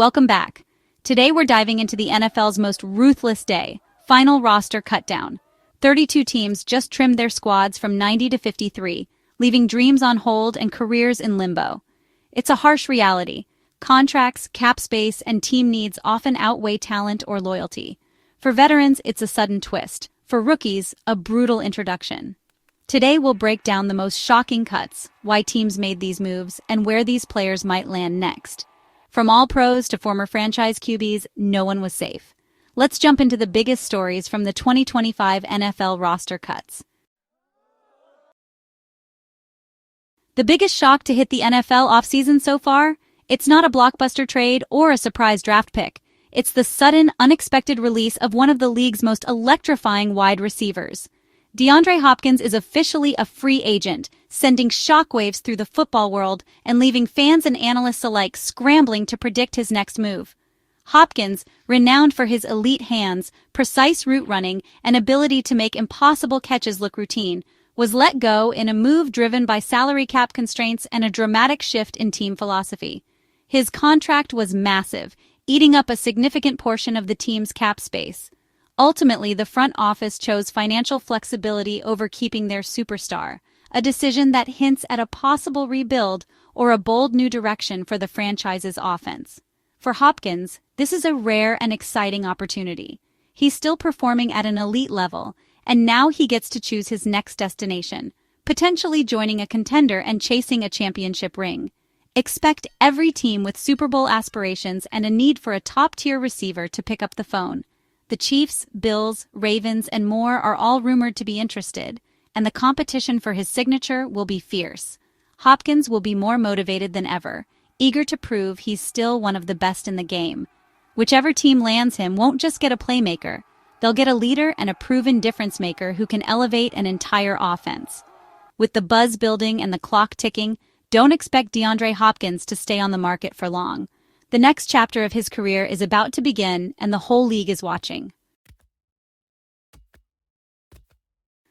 welcome back. Today we're diving into the NFL's most ruthless day, final roster cutdown. 32 teams just trimmed their squads from 90 to 53, leaving dreams on hold and careers in limbo. It's a harsh reality. Contracts, cap space, and team needs often outweigh talent or loyalty. For veterans, it's a sudden twist. For rookies, a brutal introduction. Today we'll break down the most shocking cuts, why teams made these moves, and where these players might land next. From all pros to former franchise QBs, no one was safe. Let's jump into the biggest stories from the 2025 NFL roster cuts. The biggest shock to hit the NFL offseason so far? It's not a blockbuster trade or a surprise draft pick. It's the sudden, unexpected release of one of the league's most electrifying wide receivers. DeAndre Hopkins is officially a free agent, sending shockwaves through the football world and leaving fans and analysts alike scrambling to predict his next move. Hopkins, renowned for his elite hands, precise route running, and ability to make impossible catches look routine, was let go in a move driven by salary cap constraints and a dramatic shift in team philosophy. His contract was massive, eating up a significant portion of the team's cap space. Ultimately, the front office chose financial flexibility over keeping their superstar, a decision that hints at a possible rebuild or a bold new direction for the franchise's offense. For Hopkins, this is a rare and exciting opportunity. He's still performing at an elite level, and now he gets to choose his next destination, potentially joining a contender and chasing a championship ring. Expect every team with Super Bowl aspirations and a need for a top-tier receiver to pick up the phone. The Chiefs, Bills, Ravens, and more are all rumored to be interested, and the competition for his signature will be fierce. Hopkins will be more motivated than ever, eager to prove he's still one of the best in the game. Whichever team lands him won't just get a playmaker. They'll get a leader and a proven difference maker who can elevate an entire offense. With the buzz building and the clock ticking, don't expect DeAndre Hopkins to stay on the market for long. The next chapter of his career is about to begin, and the whole league is watching.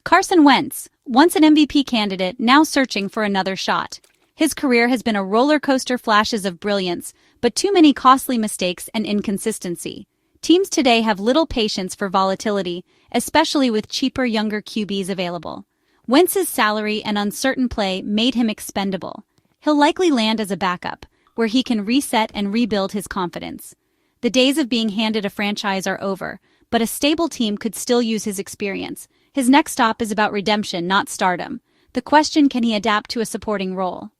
Carson Wentz, once an MVP candidate, now searching for another shot. His career has been a roller coaster, flashes of brilliance, but too many costly mistakes and inconsistency. Teams today have little patience for volatility, especially with cheaper, younger QBs available. Wentz's salary and uncertain play made him expendable. He'll likely land as a backup, where he can reset and rebuild his confidence. The days of being handed a franchise are over, but a stable team could still use his experience. His next stop is about redemption, not stardom. The question, can he adapt to a supporting role?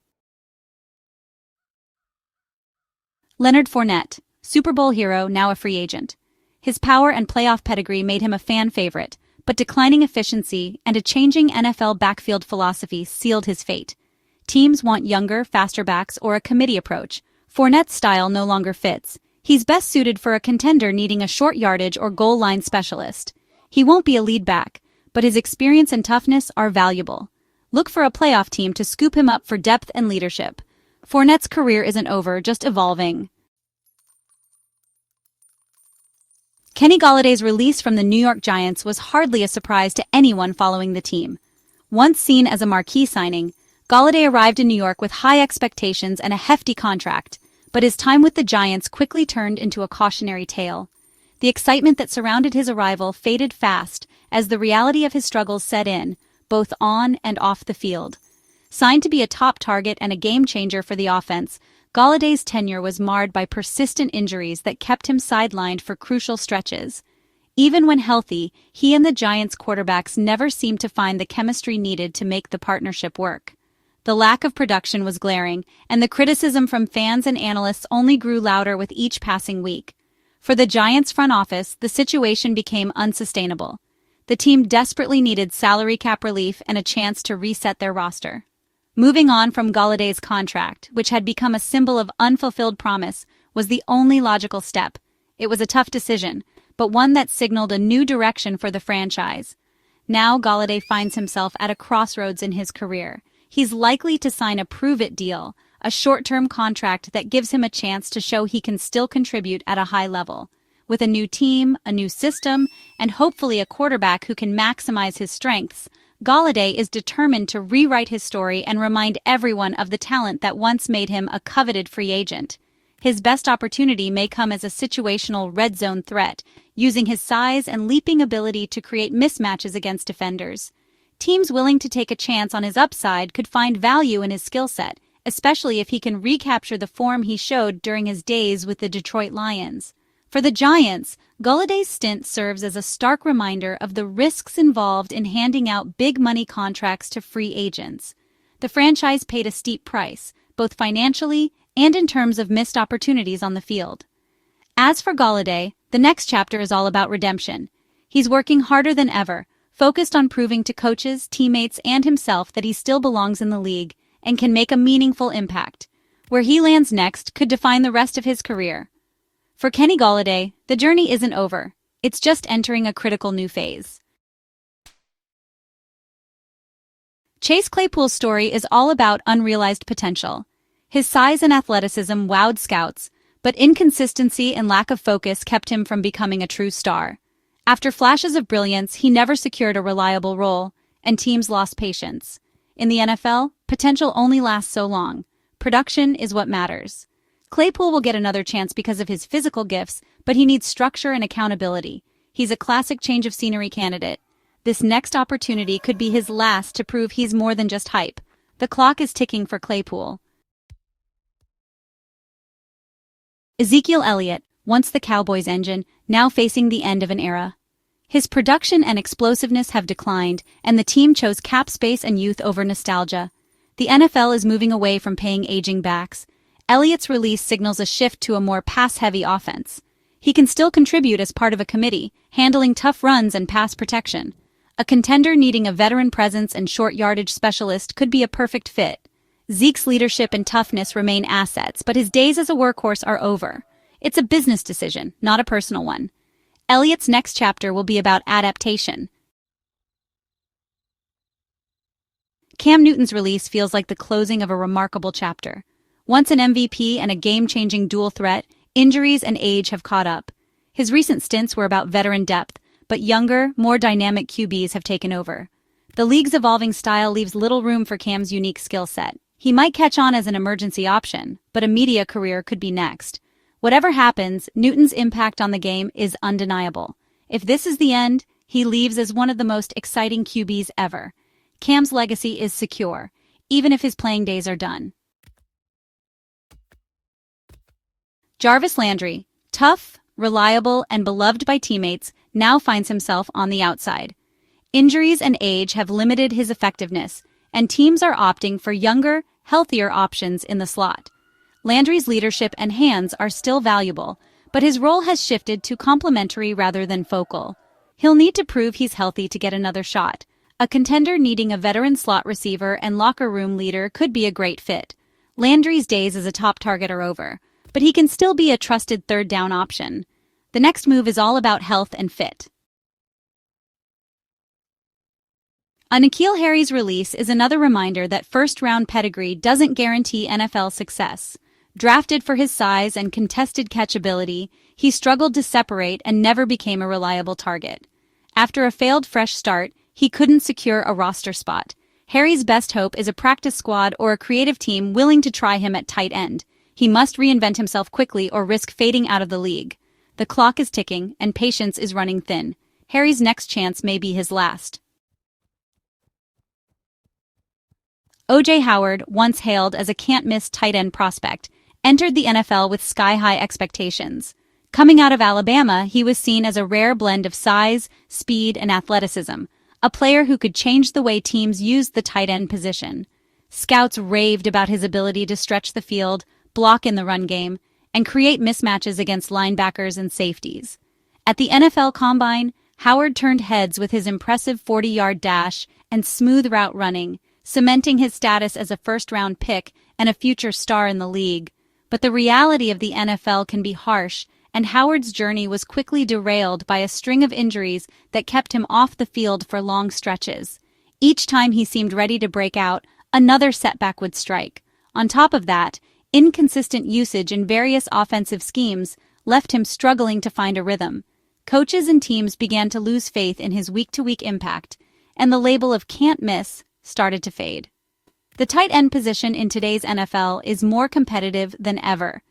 Leonard Fournette, Super Bowl hero, now a free agent. His power and playoff pedigree made him a fan favorite, but declining efficiency and a changing NFL backfield philosophy sealed his fate. Teams want younger, faster backs or a committee approach. Fournette's style no longer fits. He's best suited for a contender needing a short yardage or goal line specialist. He won't be a lead back, but his experience and toughness are valuable. Look for a playoff team to scoop him up for depth and leadership. Fournette's career isn't over, just evolving. Kenny Galladay's release from the New York Giants was hardly a surprise to anyone following the team. Once seen as a marquee signing, Galladay arrived in New York with high expectations and a hefty contract, but his time with the Giants quickly turned into a cautionary tale. The excitement that surrounded his arrival faded fast as the reality of his struggles set in, both on and off the field. Signed to be a top target and a game-changer for the offense, Galladay's tenure was marred by persistent injuries that kept him sidelined for crucial stretches. Even when healthy, he and the Giants' quarterbacks never seemed to find the chemistry needed to make the partnership work. The lack of production was glaring, and the criticism from fans and analysts only grew louder with each passing week. For the Giants' front office, the situation became unsustainable. The team desperately needed salary cap relief and a chance to reset their roster. Moving on from Galladay's contract, which had become a symbol of unfulfilled promise, was the only logical step. It was a tough decision, but one that signaled a new direction for the franchise. Now Galladay finds himself at a crossroads in his career. He's likely to sign a prove-it deal, a short-term contract that gives him a chance to show he can still contribute at a high level. With a new team, a new system, and hopefully a quarterback who can maximize his strengths, Galladay is determined to rewrite his story and remind everyone of the talent that once made him a coveted free agent. his best opportunity may come as a situational red zone threat, using his size and leaping ability to create mismatches against defenders. Teams willing to take a chance on his upside could find value in his skill set, especially if he can recapture the form he showed during his days with the Detroit Lions. For the Giants, Galladay's stint serves as a stark reminder of the risks involved in handing out big-money contracts to free agents. The franchise paid a steep price, both financially and in terms of missed opportunities on the field. As for Galladay, the next chapter is all about redemption. He's working harder than ever, focused on proving to coaches, teammates, and himself that he still belongs in the league and can make a meaningful impact. Where he lands next could define the rest of his career. For Kenny Galladay, the journey isn't over. It's just entering a critical new phase. Chase Claypool's story is all about unrealized potential. His size and athleticism wowed scouts, but inconsistency and lack of focus kept him from becoming a true star. After flashes of brilliance, he never secured a reliable role, and teams lost patience. In the NFL, potential only lasts so long. Production is what matters. Claypool will get another chance because of his physical gifts, but he needs structure and accountability. He's a classic change of scenery candidate. This next opportunity could be his last to prove he's more than just hype. The clock is ticking for Claypool. Ezekiel Elliott, once the Cowboys' engine, now facing the end of an era. His production and explosiveness have declined, and the team chose cap space and youth over nostalgia. The NFL is moving away from paying aging backs. Elliott's release signals a shift to a more pass-heavy offense. He can still contribute as part of a committee, handling tough runs and pass protection. A contender needing a veteran presence and short yardage specialist could be a perfect fit. Zeke's leadership and toughness remain assets, but his days as a workhorse are over. It's a business decision, not a personal one. Elliott's next chapter will be about adaptation. Cam Newton's release feels like the closing of a remarkable chapter. Once an MVP and a game-changing dual threat, injuries and age have caught up. His recent stints were about veteran depth, but younger, more dynamic QBs have taken over. The league's evolving style leaves little room for Cam's unique skill set. He might catch on as an emergency option, but a media career could be next. Whatever happens, Newton's impact on the game is undeniable. If this is the end, he leaves as one of the most exciting QBs ever. Cam's legacy is secure, even if his playing days are done. Jarvis Landry, tough, reliable, and beloved by teammates, now finds himself on the outside. Injuries and age have limited his effectiveness, and teams are opting for younger, healthier options in the slot. Landry's leadership and hands are still valuable, but his role has shifted to complementary rather than focal. He'll need to prove he's healthy to get another shot. A contender needing a veteran slot receiver and locker room leader could be a great fit. Landry's days as a top target are over, but he can still be a trusted third down option. The next move is all about health and fit. N'Keal Harry's release is another reminder that first-round pedigree doesn't guarantee NFL success. Drafted for his size and contested catchability, he struggled to separate and never became a reliable target. After a failed fresh start, he couldn't secure a roster spot. Harry's best hope is a practice squad or a creative team willing to try him at tight end. He must reinvent himself quickly or risk fading out of the league. The clock is ticking, and patience is running thin. Harry's next chance may be his last. O.J. Howard, once hailed as a can't-miss tight end prospect, entered the NFL with sky-high expectations. Coming out of Alabama, he was seen as a rare blend of size, speed, and athleticism, a player who could change the way teams used the tight end position. Scouts raved about his ability to stretch the field, block in the run game, and create mismatches against linebackers and safeties. At the NFL Combine, Howard turned heads with his impressive 40-yard dash and smooth route running, cementing his status as a first-round pick and a future star in the league. But the reality of the NFL can be harsh, and Howard's journey was quickly derailed by a string of injuries that kept him off the field for long stretches. Each time he seemed ready to break out, another setback would strike. On top of that, inconsistent usage in various offensive schemes left him struggling to find a rhythm. Coaches and teams began to lose faith in his week-to-week impact, and the label of can't miss started to fade. The tight end position in today's NFL is more competitive than ever.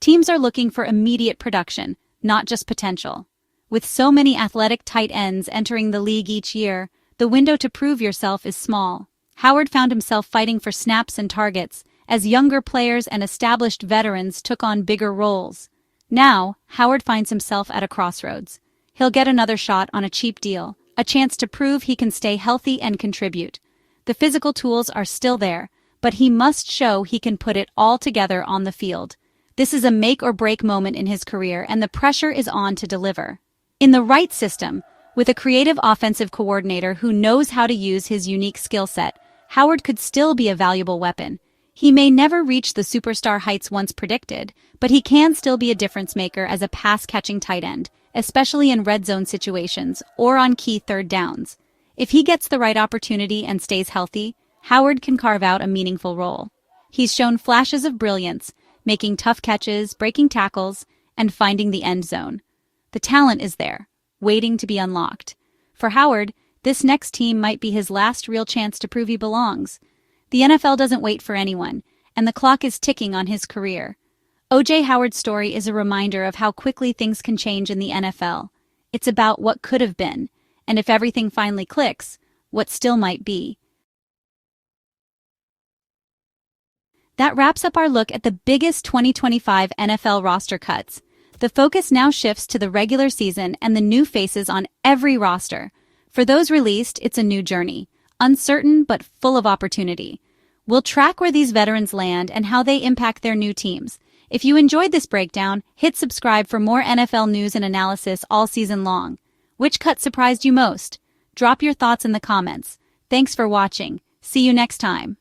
Teams are looking for immediate production, not just potential. With so many athletic tight ends entering the league each year, the window to prove yourself is small. Howard found himself fighting for snaps and targets, as younger players and established veterans took on bigger roles. Now, Howard finds himself at a crossroads. He'll get another shot on a cheap deal, a chance to prove he can stay healthy and contribute. The physical tools are still there, but he must show he can put it all together on the field. This is a make-or-break moment in his career, and the pressure is on to deliver. In the right system, with a creative offensive coordinator who knows how to use his unique skill set, Howard could still be a valuable weapon. He may never reach the superstar heights once predicted, but he can still be a difference maker as a pass-catching tight end, especially in red zone situations or on key third downs. If he gets the right opportunity and stays healthy, Howard can carve out a meaningful role. He's shown flashes of brilliance, making tough catches, breaking tackles, and finding the end zone. The talent is there, waiting to be unlocked. For Howard, this next team might be his last real chance to prove he belongs. The NFL doesn't wait for anyone, and the clock is ticking on his career. O.J. Howard's story is a reminder of how quickly things can change in the NFL. It's about what could have been, and if everything finally clicks, what still might be. That wraps up our look at the biggest 2025 NFL roster cuts. The focus now shifts to the regular season and the new faces on every roster. For those released, it's a new journey, uncertain but full of opportunity. We'll track where these veterans land and how they impact their new teams. If you enjoyed this breakdown, hit subscribe for more NFL news and analysis all season long. Which cut surprised you most? Drop your thoughts in the comments. Thanks for watching. See you next time.